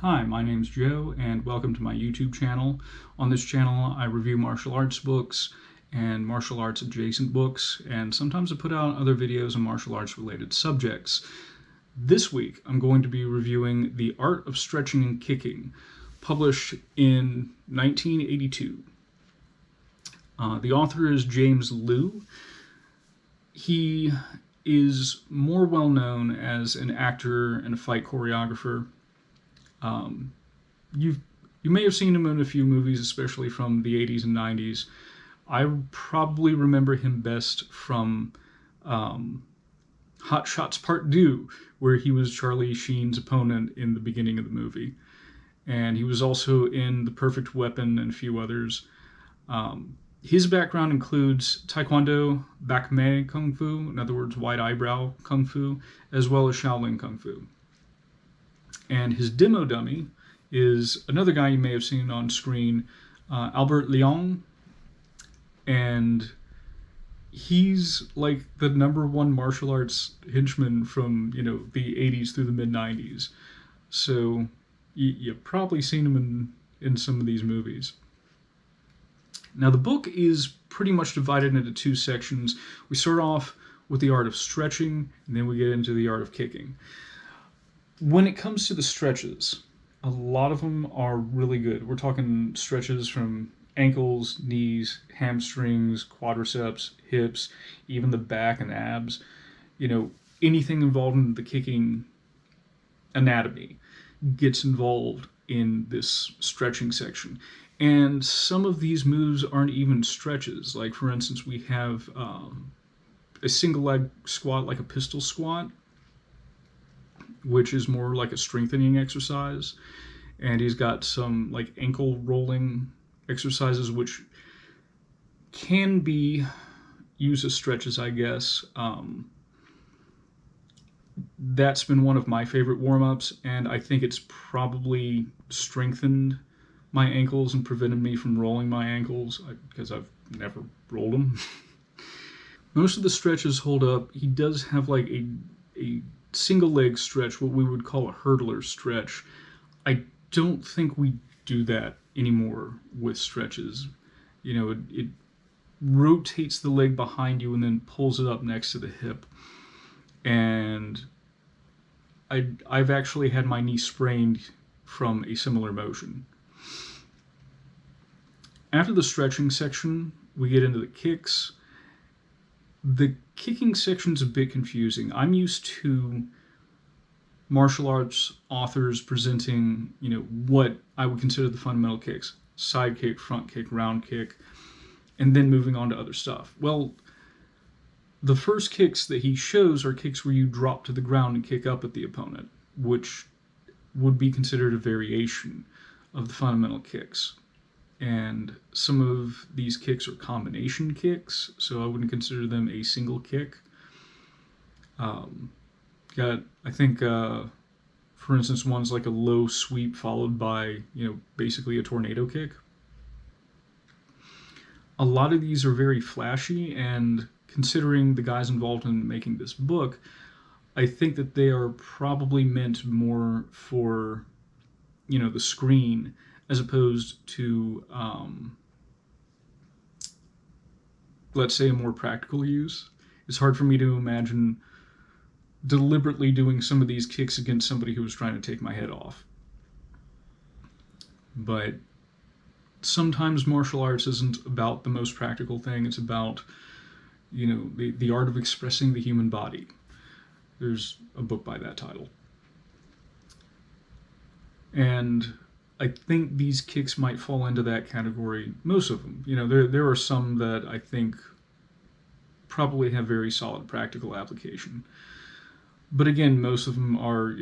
Hi, my name's Joe, and welcome to my YouTube channel. On this channel, I review martial arts books and martial arts adjacent books, and sometimes I put out other videos on martial arts related subjects. This week, I'm going to be reviewing The Art of Stretching and Kicking, published in 1982. The author is James Lew. He is more well known as an actor and a fight choreographer. You may have seen him in a few movies, especially from the 80s and 90s. I probably remember him best from Hot Shots Part 2, where he was Charlie Sheen's opponent in the beginning of the movie. And he was also in The Perfect Weapon and a few others. His background includes Taekwondo, Bakmei Kung Fu, in other words, wide eyebrow Kung Fu, as well as Shaolin Kung Fu. And his demo dummy is another guy you may have seen on screen, Albert Leong. And he's like the #1 martial arts henchman from, the 80s through the mid-90s. So you've probably seen him in some of these movies. Now, the book is pretty much divided into two sections. We start off with the art of stretching, and then we get into the art of kicking. When it comes to the stretches, a lot of them are really good. We're talking stretches from ankles, knees, hamstrings, quadriceps, hips, even the back and abs. Anything involved in the kicking anatomy gets involved in this stretching section. And some of these moves aren't even stretches. Like, for instance, we have a single leg squat, like a pistol squat, which is more like a strengthening exercise. And he's got some like ankle rolling exercises, which can be used as stretches, I guess. That's been one of my favorite warm-ups, and I think it's probably strengthened my ankles and prevented me from rolling my ankles, because I've never rolled them. Most of the stretches hold up. He does have like a single leg stretch, what we would call a hurdler stretch. I don't think we do that anymore with stretches. It rotates the leg behind you and then pulls it up next to the hip. And I've actually had my knee sprained from a similar motion. After the stretching section, we get into the kicks. The kicking section's a bit confusing. I'm used to martial arts authors presenting, what I would consider the fundamental kicks: side kick, front kick, round kick, and then moving on to other stuff. Well, the first kicks that he shows are kicks where you drop to the ground and kick up at the opponent, which would be considered a variation of the fundamental kicks. And some of these kicks are combination kicks, so I wouldn't consider them a single kick. I think, for instance, one's like a low sweep followed by, basically a tornado kick. A lot of these are very flashy, and considering the guys involved in making this book, I think that they are probably meant more for, the screen, as opposed to, let's say, a more practical use. It's hard for me to imagine deliberately doing some of these kicks against somebody who was trying to take my head off. But sometimes martial arts isn't about the most practical thing. It's about, the art of expressing the human body. There's a book by that title. And I think these kicks might fall into that category. Most of them. There are some that I think probably have very solid practical application. But again, most of them are,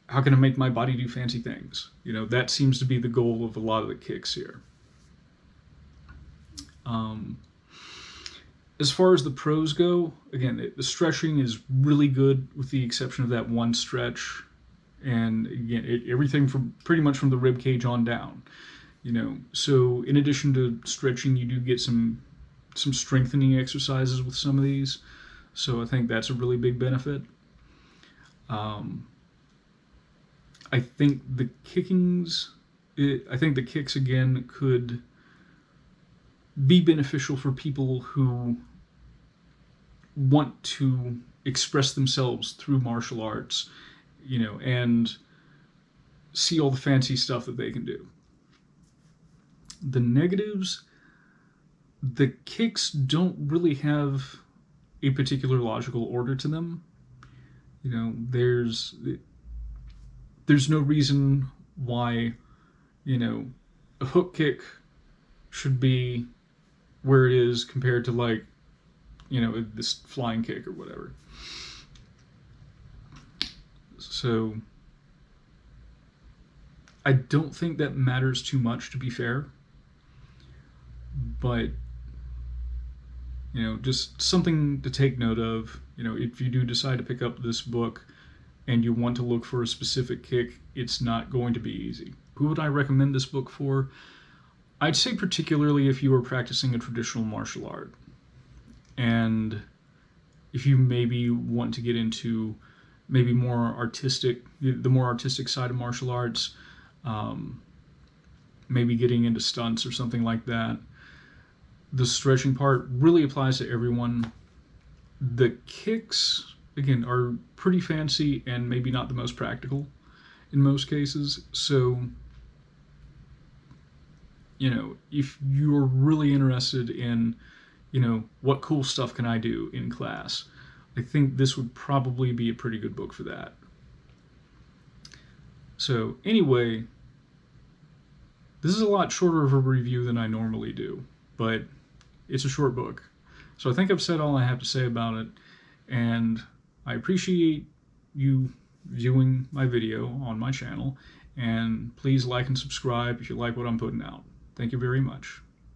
how can I make my body do fancy things? That seems to be the goal of a lot of the kicks here. As far as the pros go, again, the stretching is really good, with the exception of that one stretch. And again, everything from pretty much from the rib cage on down. So in addition to stretching, you do get some strengthening exercises with some of these. So I think that's a really big benefit. I think the I think the kicks again could be beneficial for people who want to express themselves through martial arts, and see all the fancy stuff that they can do. The negatives, the kicks don't really have a particular logical order to them. There's no reason why, a hook kick should be where it is compared to, like, this flying kick or whatever. So I don't think that matters too much, to be fair. But, just something to take note of. If you do decide to pick up this book and you want to look for a specific kick, it's not going to be easy. Who would I recommend this book for? I'd say particularly if you are practicing a traditional martial art. And if you maybe want to get into maybe the more artistic side of martial arts, maybe getting into stunts or something like that, the stretching part really applies to everyone. The kicks, again, are pretty fancy and maybe not the most practical in most cases. So, if you're really interested in, what cool stuff can I do in class, I think this would probably be a pretty good book for that. So anyway, this is a lot shorter of a review than I normally do, but it's a short book. So I think I've said all I have to say about it, and I appreciate you viewing my video on my channel, and please like and subscribe if you like what I'm putting out. Thank you very much.